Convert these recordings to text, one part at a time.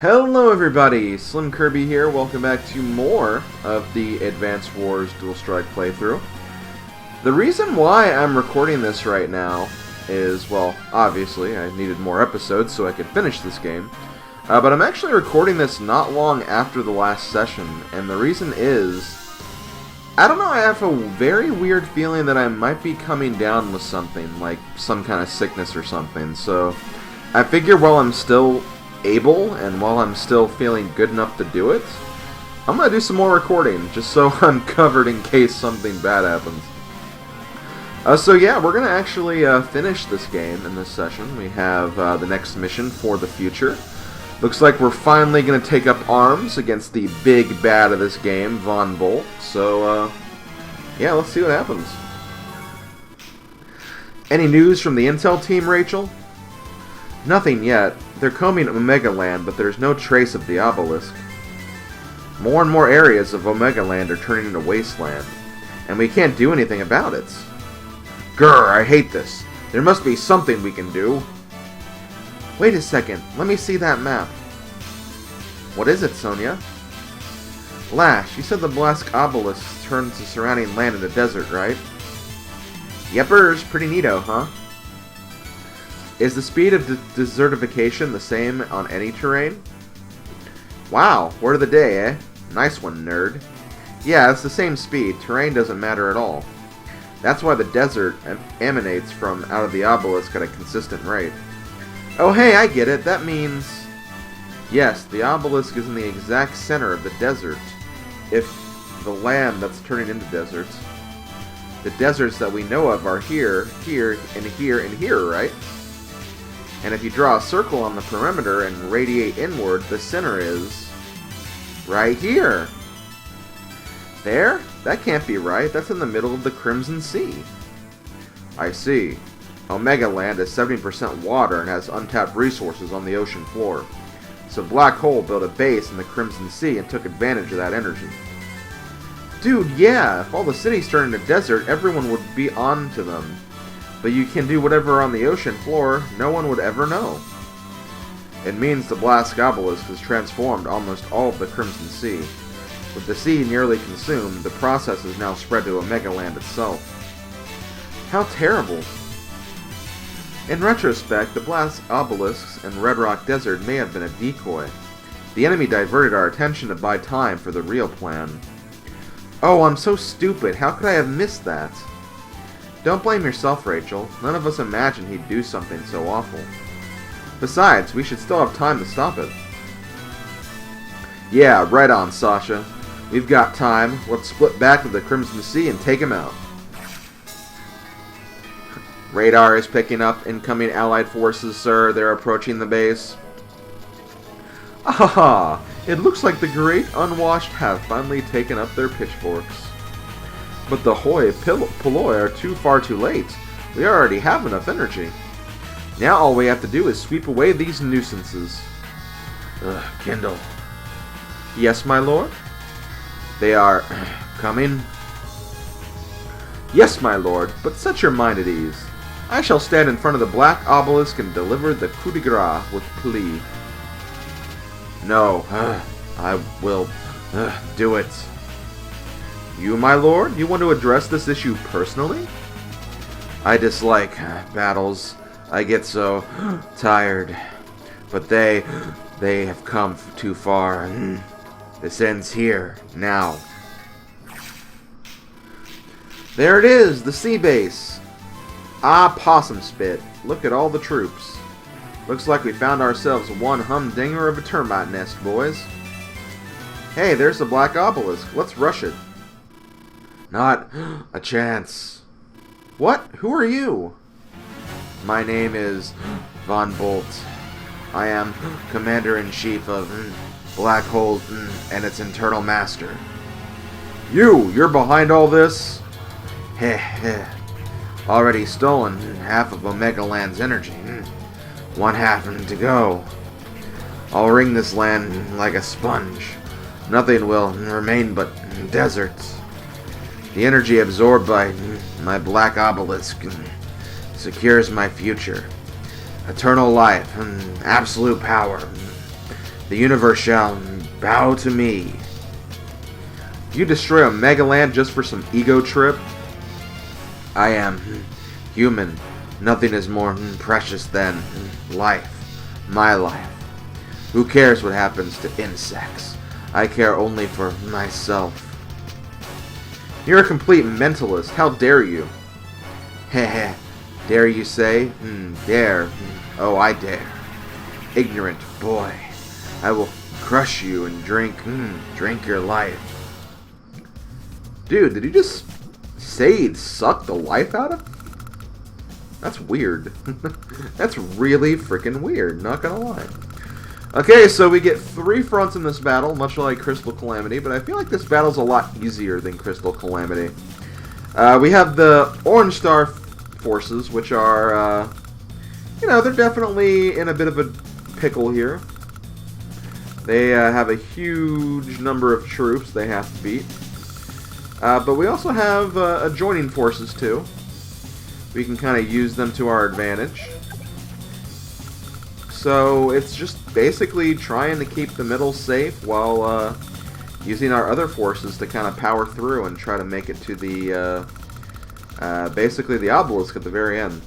Hello everybody, SlimKirby here. Welcome back to more of the Advance Wars Dual Strike playthrough. The reason why I'm recording this right now is, well, obviously I needed more episodes so I could finish this game. But I'm actually recording this not long after the last session, and the reason is, I don't know, I have a very weird feeling that I might be coming down with something, like some kind of sickness or something, so I figure while I'm still able, and while I'm still feeling good enough to do it, I'm going to do some more recording, just so I'm covered in case something bad happens. So yeah, we're going to actually finish this game in this session. We have the next mission for the future. Looks like we're finally going to take up arms against the big bad of this game, Von Bolt. So, yeah, let's see what happens. Any news from the intel team, Rachel? Nothing yet. They're combing Omega Land, but there's no trace of the obelisk. More and more areas of Omega Land are turning into wasteland, and we can't do anything about it. Grr, I hate this. There must be something we can do. Wait a second, let me see that map. What is it, Sonia? Lash, you said the Blask Obelisk turns the surrounding land into desert, right? Yepers, pretty neato, huh? Is the speed of desertification the same on any terrain? Wow, word of the day, eh? Nice one, nerd. Yeah, it's the same speed. Terrain doesn't matter at all. That's why the desert emanates from out of the obelisk at a consistent rate. Oh hey, I get it. That means... Yes, the obelisk is in the exact center of the desert. If the land that's turning into deserts. The deserts that we know of are here, here, and here, and here, right? And if you draw a circle on the perimeter and radiate inward, the center is... right here! There? That can't be right. That's in the middle of the Crimson Sea. I see. Omega Land is 70% water and has untapped resources on the ocean floor. So Black Hole built a base in the Crimson Sea and took advantage of that energy. Dude, yeah! If all the cities turned into desert, everyone would be on to them. But you can do whatever on the ocean floor, no one would ever know. It means the Blask Obelisk has transformed almost all of the Crimson Sea. With the sea nearly consumed, the process has now spread to Omega Land itself. How terrible! In retrospect, the Blask Obelisks and Red Rock Desert may have been a decoy. The enemy diverted our attention to buy time for the real plan. Oh, I'm so stupid. How could I have missed that? Don't blame yourself, Rachel. None of us imagined he'd do something so awful. Besides, we should still have time to stop it. Yeah, right on, Sasha. We've got time. Let's split back to the Crimson Sea and take him out. Radar is picking up incoming Allied forces, sir. They're approaching the base. Aha! It looks like the great unwashed have finally taken up their pitchforks. But the hoi polloi are too far too late. We already have enough energy. Now all we have to do is sweep away these nuisances. Kindle. Yes, my lord? They are... coming? Yes, my lord, but set your mind at ease. I shall stand in front of the Black Obelisk and deliver the coup de grace with plea. No, I will do it. You, my lord? You want to address this issue personally? I dislike battles. I get so tired. But they have come too far. This ends here, now. There it is, the sea base. Ah, possum spit. Look at all the troops. Looks like we found ourselves one humdinger of a termite nest, boys. Hey, there's the Black Obelisk. Let's rush it. Not a chance. What? Who are you? My name is Von Bolt. I am Commander-in-Chief of Black Hole and its internal master. You're behind all this? Heh heh. Already stolen half of Omega Land's energy. One half to go. I'll wring this land like a sponge. Nothing will remain but deserts. The energy absorbed by my Black Obelisk secures my future. Eternal life, absolute power, The universe shall bow to me. You destroy Omega Land just for some ego trip? I am human. Nothing is more precious than life. My life. Who cares what happens to insects? I care only for myself. You're a complete mentalist. How dare you? Heh. Dare you say? Dare. Oh, I dare. Ignorant boy. I will crush you and drink your life. Dude, did he just say he'd suck the life out of? That's weird. That's really freaking weird, not gonna lie. Okay, so we get 3 fronts in this battle, much like Crystal Calamity, but I feel like this battle's a lot easier than Crystal Calamity. We have the Orange Star forces, which are, they're definitely in a bit of a pickle here. They have a huge number of troops they have to beat. But we also have adjoining forces, too. We can kind of use them to our advantage. So it's just basically trying to keep the middle safe while using our other forces to kind of power through and try to make it to the basically the obelisk at the very end.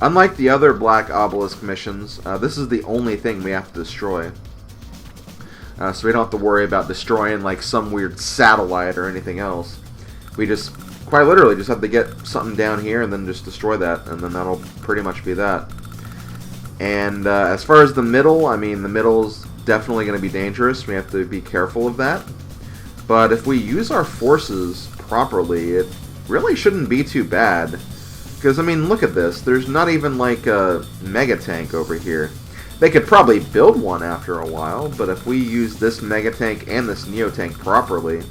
Unlike the other Black Obelisk missions, this is the only thing we have to destroy. So we don't have to worry about destroying like some weird satellite or anything else. We just, quite literally, just have to get something down here and then just destroy that, and then that'll pretty much be that. And as far as the middle, I mean, the middle's definitely going to be dangerous. We have to be careful of that. But if we use our forces properly, it really shouldn't be too bad. Because, I mean, look at this. There's not even, like, a mega tank over here. They could probably build one after a while, but if we use this mega tank and this neo tank properly,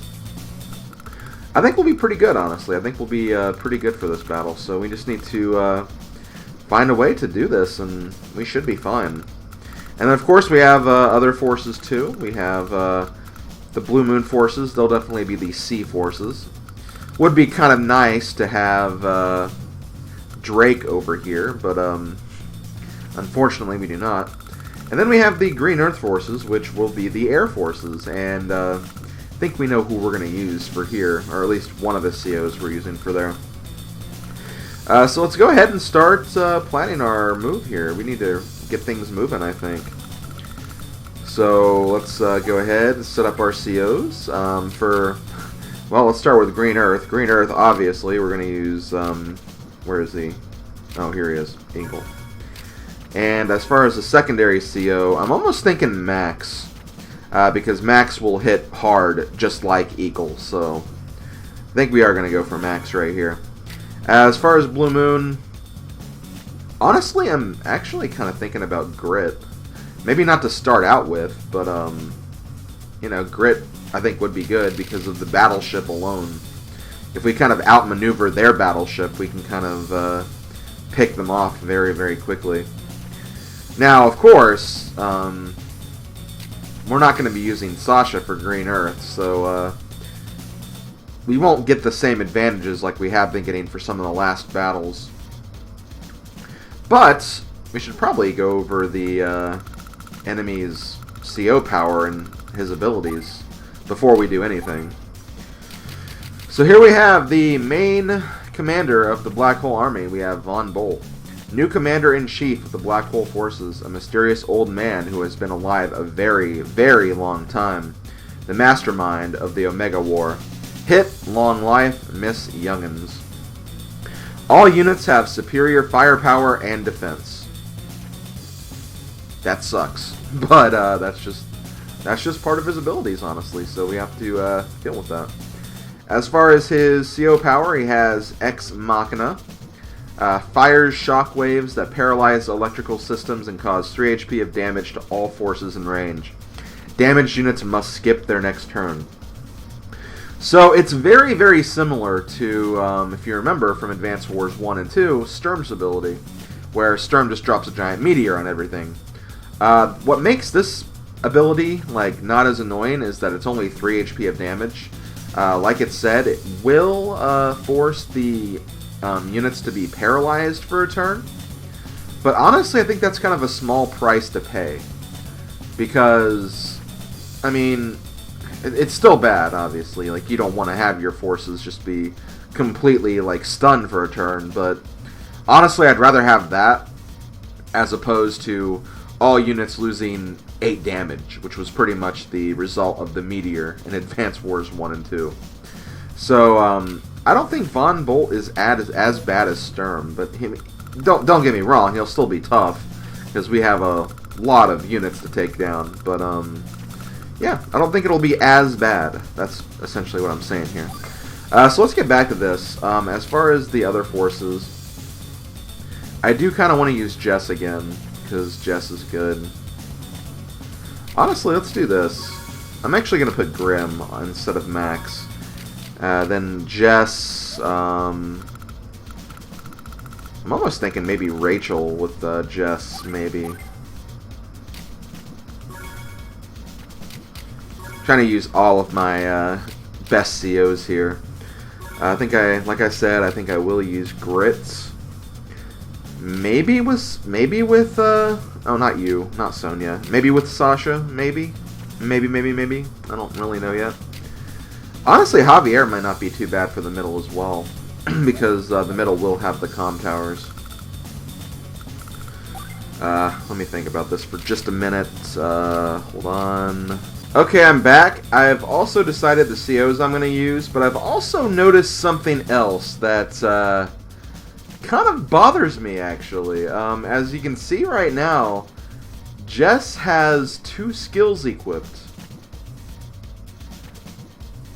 I think we'll be pretty good, honestly. I think we'll be pretty good for this battle. So we just need to find a way to do this, and we should be fine. And then, of course, we have other forces, too. We have the Blue Moon forces. They'll definitely be the Sea forces. Would be kind of nice to have Drake over here, but unfortunately we do not. And then we have the Green Earth forces, which will be the Air forces, and I think we know who we're going to use for here, or at least one of the COs we're using for there. So let's go ahead and start planning our move here. We need to get things moving, I think. So let's go ahead and set up our COs well, let's start with Green Earth. Green Earth, obviously, we're going to use, where is he? Oh, here he is, Eagle. And as far as the secondary CO, I'm almost thinking Max. Because Max will hit hard, just like Eagle. So, I think we are going to go for Max right here. As far as Blue Moon, honestly, I'm actually kind of thinking about Grit. Maybe not to start out with, but, Grit, I think, would be good because of the battleship alone. If we kind of outmaneuver their battleship, we can kind of pick them off very, very quickly. Now, of course, we're not going to be using Sasha for Green Earth, so we won't get the same advantages like we have been getting for some of the last battles. But we should probably go over the enemy's CO power and his abilities before we do anything. So here we have the main commander of the Black Hole Army. We have Von Bolt. New Commander-in-Chief of the Black Hole Forces, a mysterious old man who has been alive a very, very long time. The mastermind of the Omega War. Hit, long life, miss young'uns. All units have superior firepower and defense. That sucks. But that's just part of his abilities, honestly, so we have to deal with that. As far as his CO power, he has Ex Machina. Fires shockwaves that paralyze electrical systems and cause 3 HP of damage to all forces in range. Damaged units must skip their next turn. So it's very, very similar to, if you remember from Advance Wars 1 and 2, Sturm's ability, where Sturm just drops a giant meteor on everything. What makes this ability not as annoying is that it's only 3 HP of damage. Like it said, it will force the units to be paralyzed for a turn. But honestly, I think that's kind of a small price to pay. Because, I mean, it's still bad, obviously. Like, you don't want to have your forces just be completely, like, stunned for a turn, but honestly, I'd rather have that as opposed to all units losing 8 damage, which was pretty much the result of the Meteor in Advance Wars 1 and 2. So, I don't think Von Bolt is as bad as Sturm, but don't get me wrong, he'll still be tough, because we have a lot of units to take down, but, yeah, I don't think it'll be as bad. That's essentially what I'm saying here. So let's get back to this. As far as the other forces, I do kind of want to use Jess again, because Jess is good. Honestly, let's do this. I'm actually going to put Grim instead of Max. Then Jess, I'm almost thinking maybe Rachel with Jess, maybe. Trying to use all of my best COs here. Like I said, I think I will use Grit. Maybe with, oh, not you, not Sonya. Maybe with Sasha, maybe. Maybe. I don't really know yet. Honestly, Javier might not be too bad for the middle as well, because the middle will have the comm towers. Let me think about this for just a minute. Hold on. Okay, I'm back. I've also decided the COs I'm going to use, but I've also noticed something else that kind of bothers me, actually. As you can see right now, Jess has 2 skills equipped.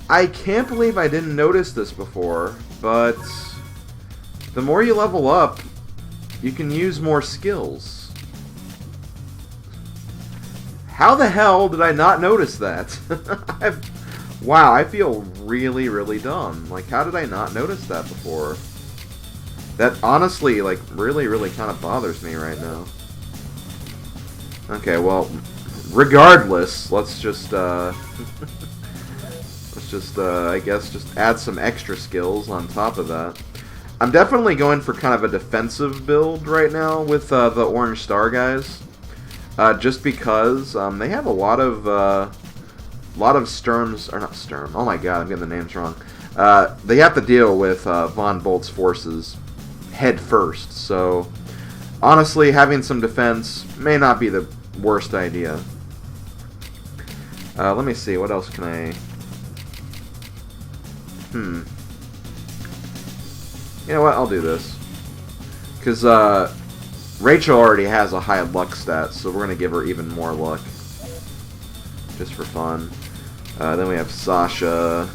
I can't believe I didn't notice this before, but the more you level up, you can use more skills. How the hell did I not notice that? Wow, I feel really, really dumb. Like, how did I not notice that before? That honestly, like, really, really kind of bothers me right now. Okay, well, regardless, let's just, I guess, just add some extra skills on top of that. I'm definitely going for kind of a defensive build right now with the Orange Star guys. Just because they have a lot of Sturms, or not Sturm, oh my god, I'm getting the names wrong. They have to deal with Von Bolt's forces head first, so honestly, having some defense may not be the worst idea. Let me see, what else can I... You know what, I'll do this. Because Rachel already has a high luck stat, so we're going to give her even more luck. Just for fun. Then we have Sasha.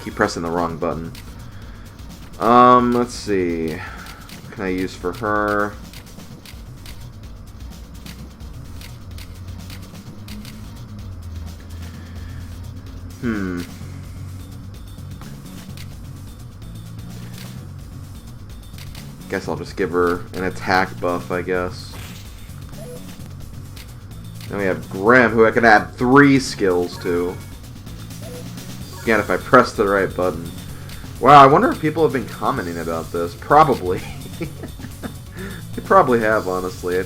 Keep pressing the wrong button. Let's see. What can I use for her? Guess I'll just give her an attack buff, I guess. Then we have Grim, who I can add 3 skills to. Again, if I press the right button. Wow, I wonder if people have been commenting about this. Probably. They probably have, honestly. I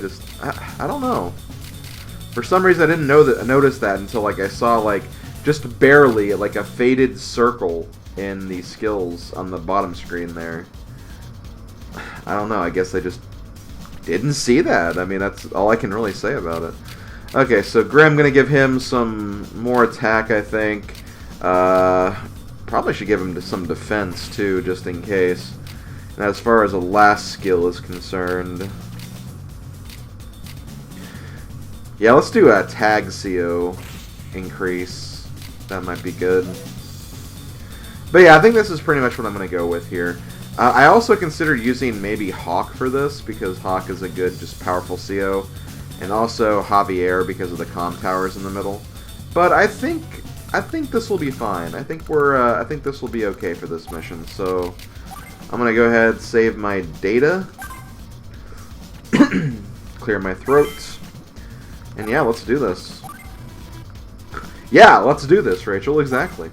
don't know. For some reason, I didn't notice that until, like, I saw, like, just barely, like, a faded circle in the skills on the bottom screen there. I don't know, I guess I just didn't see that. I mean, that's all I can really say about it. Okay, so Grim, gonna give him some more attack, I think. Probably should give him some defense, too, just in case. And as far as the last skill is concerned... Yeah, let's do a tag CO increase. That might be good. But yeah, I think this is pretty much what I'm going to go with here. I also considered using maybe Hawk for this, because Hawk is a good, just powerful CO. And also Javier, because of the comm towers in the middle. But I think this will be fine. I think this will be okay for this mission. So I'm going to go ahead, save my data. Clear my throat. And yeah, let's do this. Yeah, let's do this, Rachel, exactly.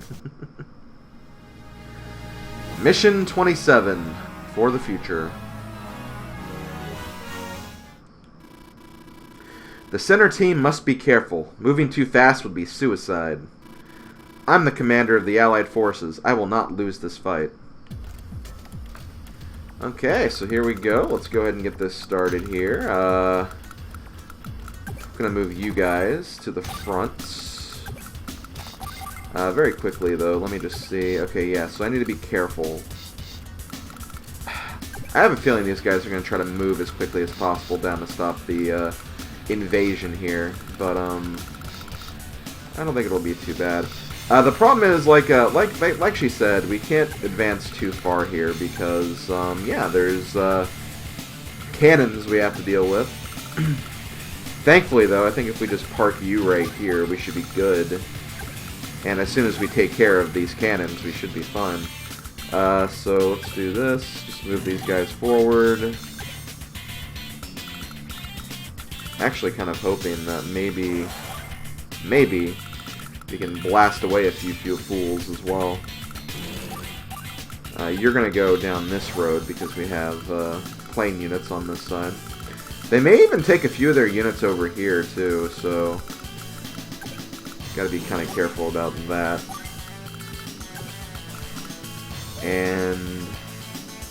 Mission 27, for the future. The center team must be careful. Moving too fast would be suicide. I'm the commander of the Allied forces. I will not lose this fight. Okay, so here we go. Let's go ahead and get this started here. I'm going to move you guys to the front. Very quickly, though. Let me just see. Okay, yeah, so I need to be careful. I have a feeling these guys are going to try to move as quickly as possible down to stop the invasion here. But, I don't think it'll be too bad. The problem is, like she said, we can't advance too far here because, yeah, there's cannons we have to deal with. Thankfully, though, I think if we just park you right here, we should be good. And as soon as we take care of these cannons, we should be fine. So let's do this. Just move these guys forward. Actually, kind of hoping that maybe we can blast away a few fools as well. You're going to go down this road because we have plane units on this side. They may even take a few of their units over here too, so got to be kind of careful about that. And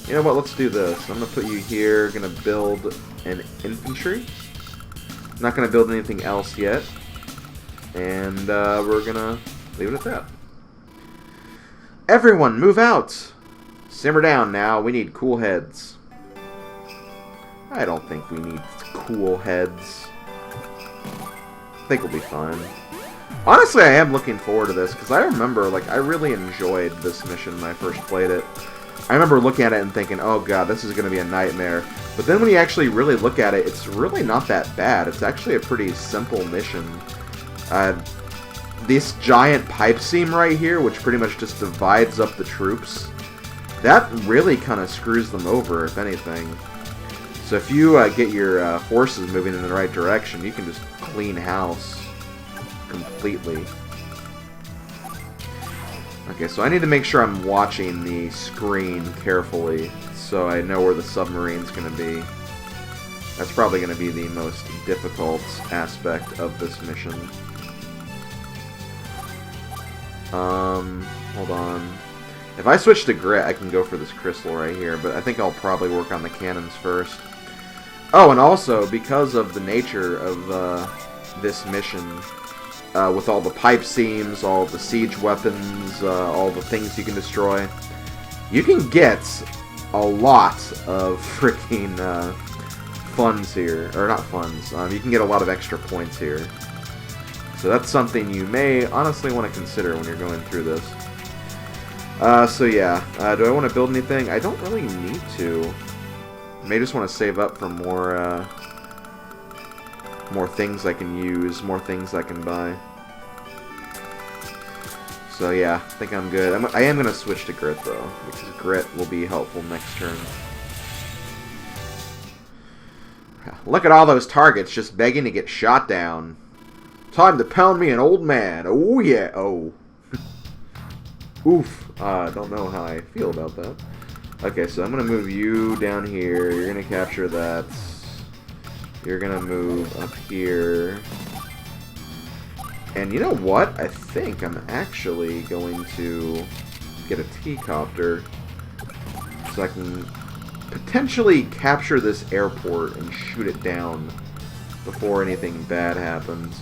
you know what? Let's do this. I'm going to put you here. Going to build an infantry. Not going to build anything else yet. And we're going to leave it at that. Everyone, move out! Simmer down now. We need cool heads. I don't think we need cool heads. I think we'll be fine. Honestly, I am looking forward to this, because I remember, like, I really enjoyed this mission when I first played it. I remember looking at it and thinking, oh god, this is going to be a nightmare. But then when you actually really look at it, it's really not that bad. It's actually a pretty simple mission. This giant pipe seam right here, which pretty much just divides up the troops, that really kind of screws them over, if anything. So if you get your forces moving in the right direction, you can just clean house completely. Okay, so I need to make sure I'm watching the screen carefully so I know where the submarine's going to be. That's probably going to be the most difficult aspect of this mission. Hold on. If I switch to grit, I can go for this crystal right here, but I think I'll probably work on the cannons first. Oh, and also, because of the nature of this mission, with all the pipe seams, all the siege weapons, all the things you can destroy, you can get a lot of freaking funds here. Or not funds, you can get a lot of extra points here. So that's something you may honestly want to consider when you're going through this. So yeah, do I want to build anything? I don't really need to. I may just want to save up for more things I can use, more things I can buy. So yeah, I think I'm good. I am going to switch to grit though, because grit will be helpful next turn. Look at all those targets just begging to get shot down. Time to pound me an old man. Oh yeah, oh. Oof. Don't know how I feel about that. Okay, so I'm going to move you down here. You're going to capture that. You're going to move up here. And you know what? I think I'm actually going to get a T-copter so I can potentially capture this airport and shoot it down before anything bad happens.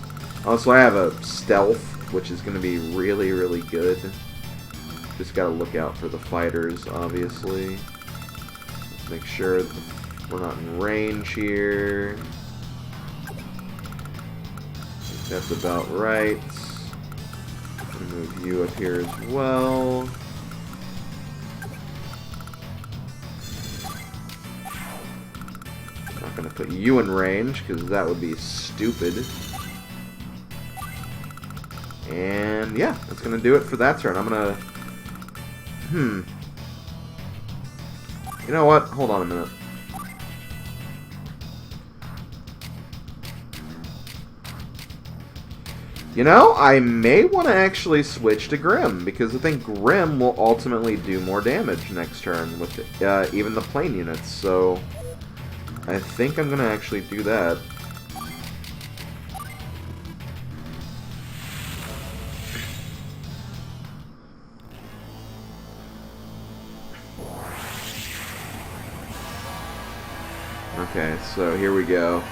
Also, I have a stealth, which is going to be really, really good. Just gotta look out for the fighters, obviously. Let's make sure that we're not in range here. I think that's about right. I'm gonna move you up here as well. Not gonna put you in range, because that would be stupid. And yeah, that's gonna do it for that turn. I'm gonna... You know what? Hold on a minute. You know, I may want to actually switch to Grim, because I think Grim will ultimately do more damage next turn with even the plane units, so I think I'm going to actually do that. Okay, so here we go.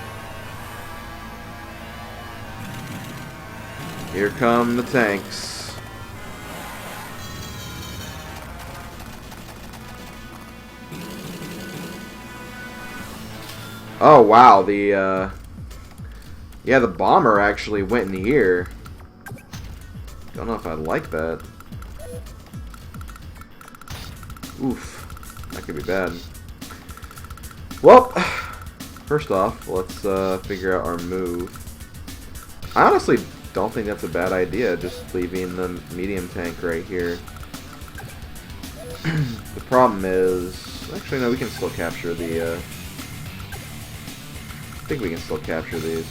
Here come the tanks. Oh wow, the yeah, the bomber actually went in here. Don't know if I like that. Oof, that could be bad. Well, first off, let's figure out our move. I honestly don't think that's a bad idea, just leaving the medium tank right here. The problem is... Actually, no, we can still capture the... I think we can still capture these.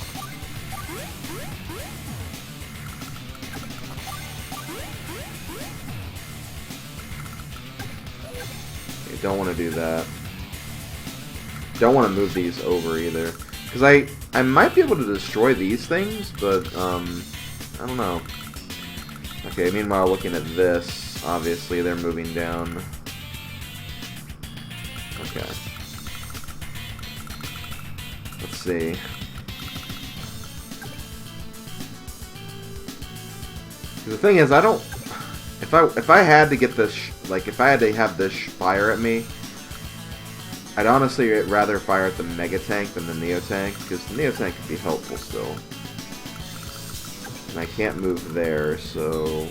You don't want to do that. Don't want to move these over either. Because I might be able to destroy these things, but, I don't know. Okay, meanwhile, looking at this, obviously they're moving down. Okay. Let's see. The thing is, I don't... If I had to get this... Like, if I had to have this fire at me, I'd honestly rather fire at the Mega Tank than the Neo Tank, because the Neo Tank could be helpful still. And I can't move there, so...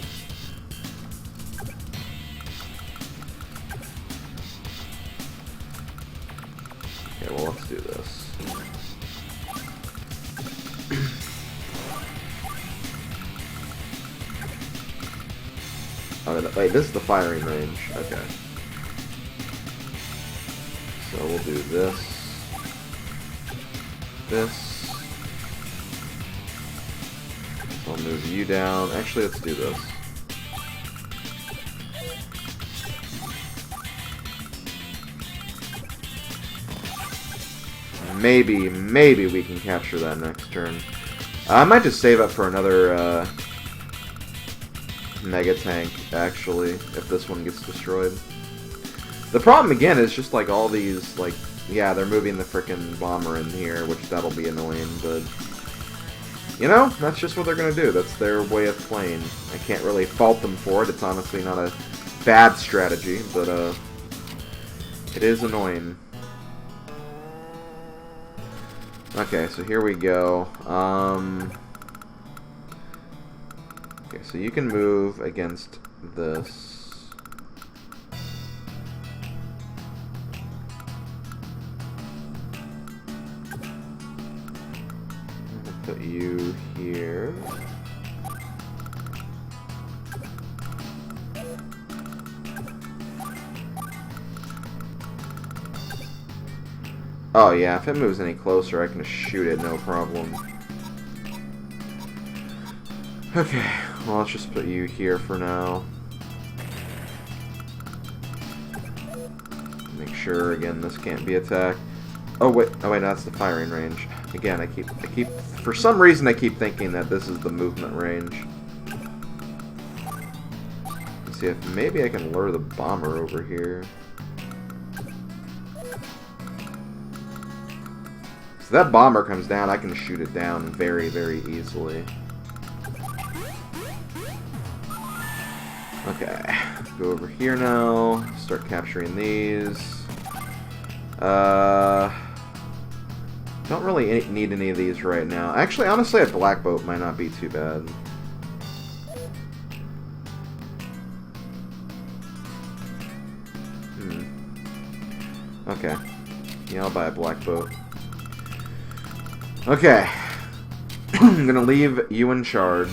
Okay, well, let's do this. Oh, wait, this is the firing range. Okay. So we'll do this. This. I'll move you down. Actually, let's do this. Maybe we can capture that next turn. I might just save up for another Mega Tank, actually, if this one gets destroyed. The problem, again, is just like all these, like, yeah, they're moving the frickin' bomber in here, which that'll be annoying, but, you know, that's just what they're gonna do. That's their way of playing. I can't really fault them for it. It's honestly not a bad strategy, but, it is annoying. Okay, so here we go. Okay, so you can move against this. Put you here. Oh yeah, if it moves any closer, I can shoot it, no problem. Okay, well, let's just put you here for now. Make sure, again, this can't be attacked. Oh wait, that's the firing range. Again, I keep, for some reason I keep thinking that this is the movement range. Let's see if maybe I can lure the bomber over here. So that bomber comes down, I can shoot it down very, very easily. Okay, go over here now, start capturing these. Don't really need any of these right now. Actually, honestly, a black boat might not be too bad. Okay. Yeah, I'll buy a black boat. Okay. I'm gonna leave you in charge.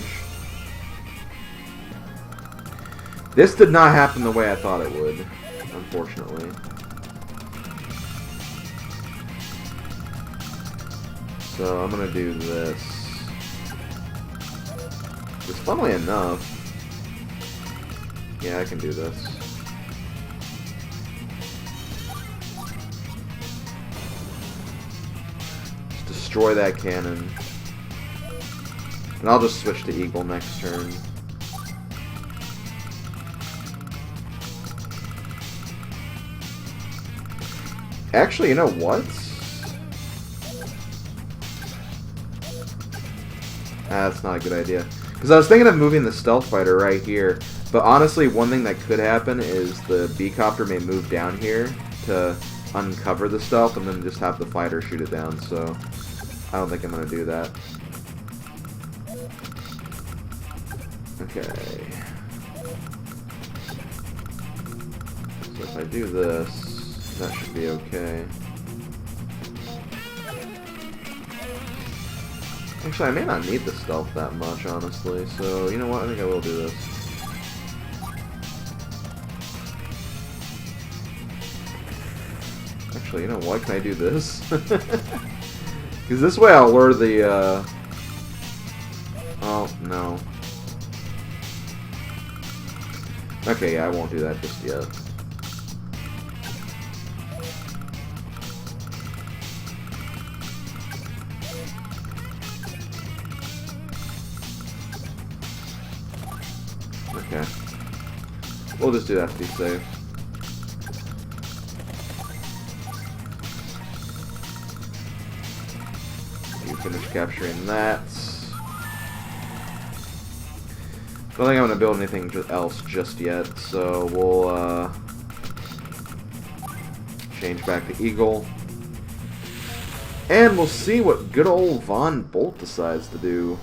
This did not happen the way I thought it would, unfortunately. So I'm gonna do this. Just funnily enough, yeah, I can do this. Just destroy that cannon. And I'll just switch to Eagle next turn. Actually, you know what? That's not a good idea. Because I was thinking of moving the stealth fighter right here, but honestly, one thing that could happen is the B-copter may move down here to uncover the stealth and then just have the fighter shoot it down, so I don't think I'm going to do that. Okay. So if I do this, that should be okay. Actually, I may not need the stealth that much, honestly, so you know what, I think I will do this. Actually, you know what, can I do this? Because this way I'll lure the, oh, no. Okay, yeah, I won't do that just yet. Okay. We'll just do that to be safe. You finish capturing that. I don't think I'm going to build anything else just yet, so we'll change back to Eagle. And we'll see what good old Von Bolt decides to do.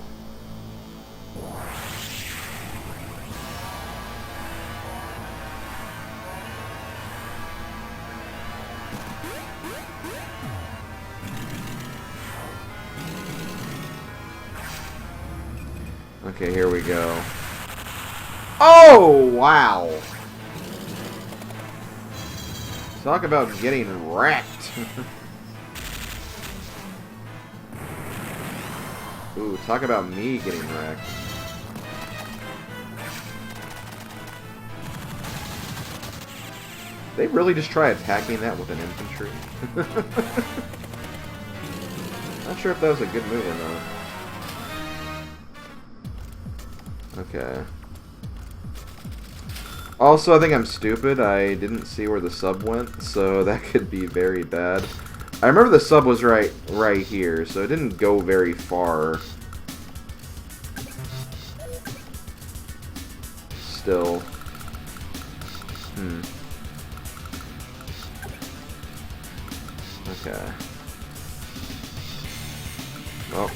Okay, here we go. Oh, wow! Talk about getting wrecked. Ooh, talk about me getting wrecked. They really just try attacking that with an infantry? Not sure if that was a good move or not. Okay. Also, I think I'm stupid. I didn't see where the sub went, so that could be very bad. I remember the sub was right here, so it didn't go very far. Still. Okay. Well.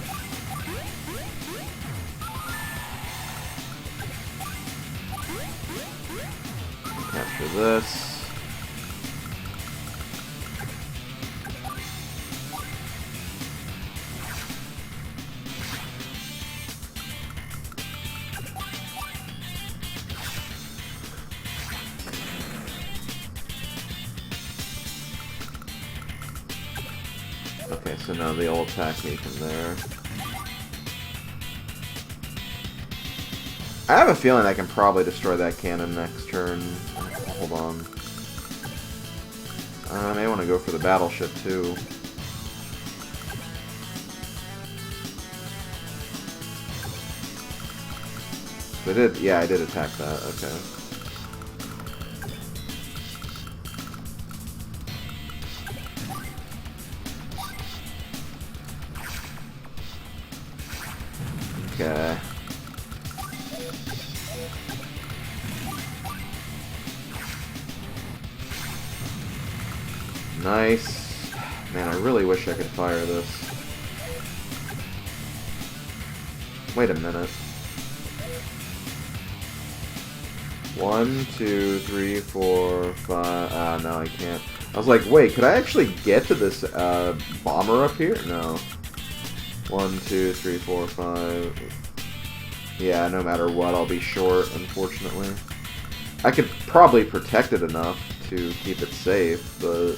Capture this. Okay, so now they'll attack me from there. I have a feeling I can probably destroy that cannon next turn. Hold on. I may want to go for the battleship too. I did, yeah, I did attack that. Okay. Okay. Nice. Man, I really wish I could fire this. Wait a minute. 1, 2, 3, 4, 5. No, I can't. I was like, wait, could I actually get to this bomber up here? No. 1, 2, 3, 4, 5. Yeah, no matter what, I'll be short, unfortunately. I could probably protect it enough to keep it safe, but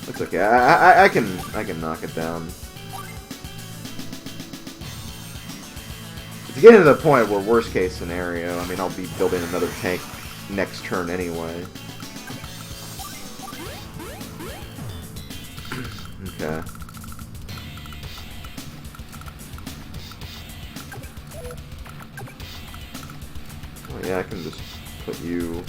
it's okay. I can knock it down. It's getting to the point where worst case scenario, I mean, I'll be building another tank next turn anyway. Okay. Oh yeah, I can just put you.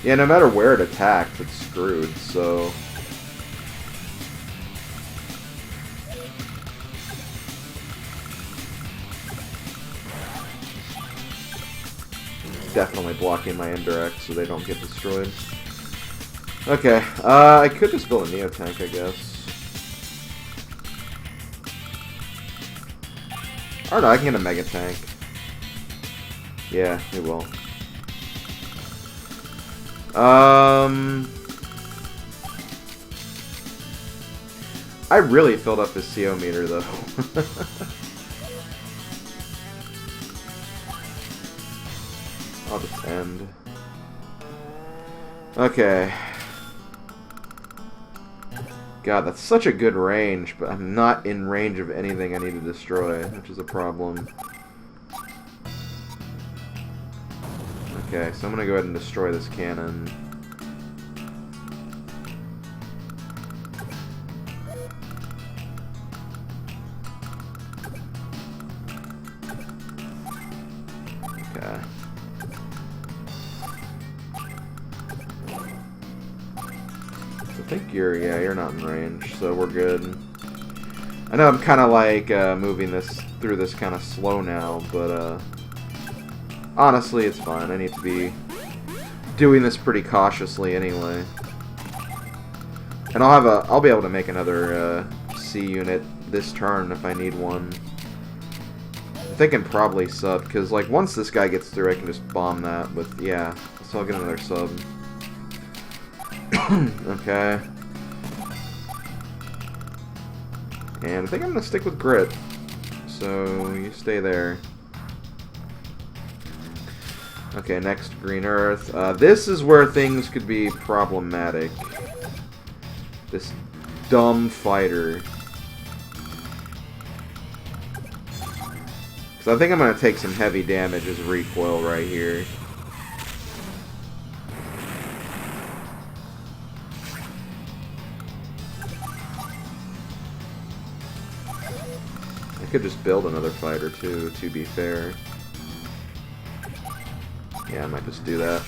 Yeah, no matter where it attacks, it's screwed, so... Definitely blocking my indirects so they don't get destroyed. Okay, I could just build a Neo tank, I guess. Or no, I can get a Mega tank. Yeah, we will. I really filled up his CO meter though. I'll just end. Okay. God, that's such a good range, but I'm not in range of anything I need to destroy, which is a problem. Okay, so I'm gonna go ahead and destroy this cannon. Okay. I think you're not in range, so we're good. I know I'm kind of like moving this through this kind of slow now, but honestly, it's fine. I need to be doing this pretty cautiously anyway. And I'll be able to make another C unit this turn if I need one. I'm thinking probably sub, because like once this guy gets through, I can just bomb that with, yeah. So I'll get another sub. Okay. And I think I'm gonna stick with grit. So you stay there. Okay, next Green Earth. This is where things could be problematic. This dumb fighter. So I think I'm gonna take some heavy damage as recoil right here. I could just build another fighter too, to be fair. Yeah, I might just do that.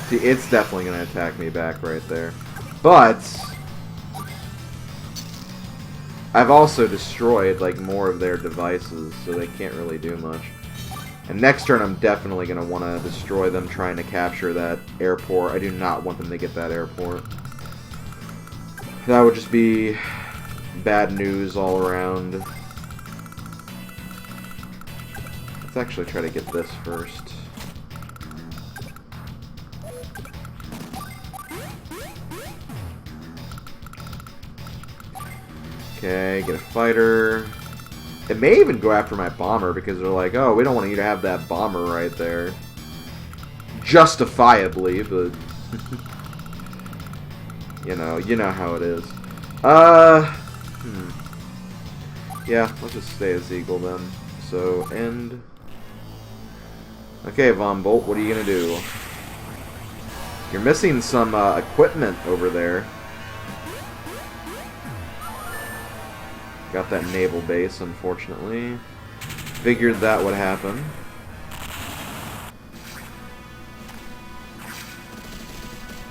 See, it's definitely going to attack me back right there. But I've also destroyed like more of their devices, so they can't really do much. And next turn I'm definitely going to want to destroy them trying to capture that airport. I do not want them to get that airport. That would just be bad news all around. Let's actually try to get this first. Okay, get a fighter. It may even go after my bomber because they're like, oh, we don't want you to have that bomber right there. Justifiably, but you know how it is. Yeah, let's just stay as Eagle then. So, end. Okay, Von Bolt, what are you gonna do? You're missing some equipment over there. Got that naval base, unfortunately. Figured that would happen.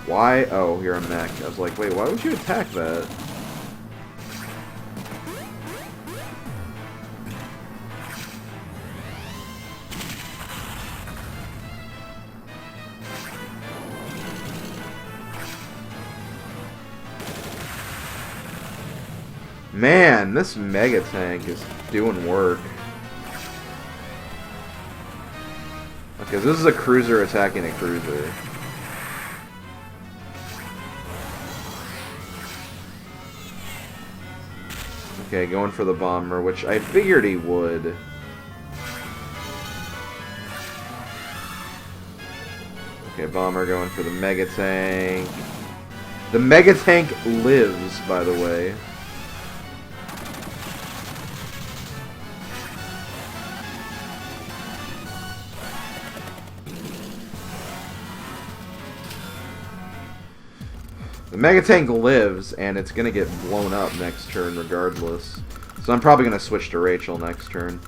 Why? Oh, you're a mech. I was like, wait, why would you attack that? Man, this mega tank is doing work. Okay, so this is a cruiser attacking a cruiser. Okay, going for the bomber, which I figured he would. Okay, bomber going for the mega tank. The mega tank lives, by the way. The Mega Tank lives, and it's gonna get blown up next turn regardless. So I'm probably going to switch to Rachel next turn.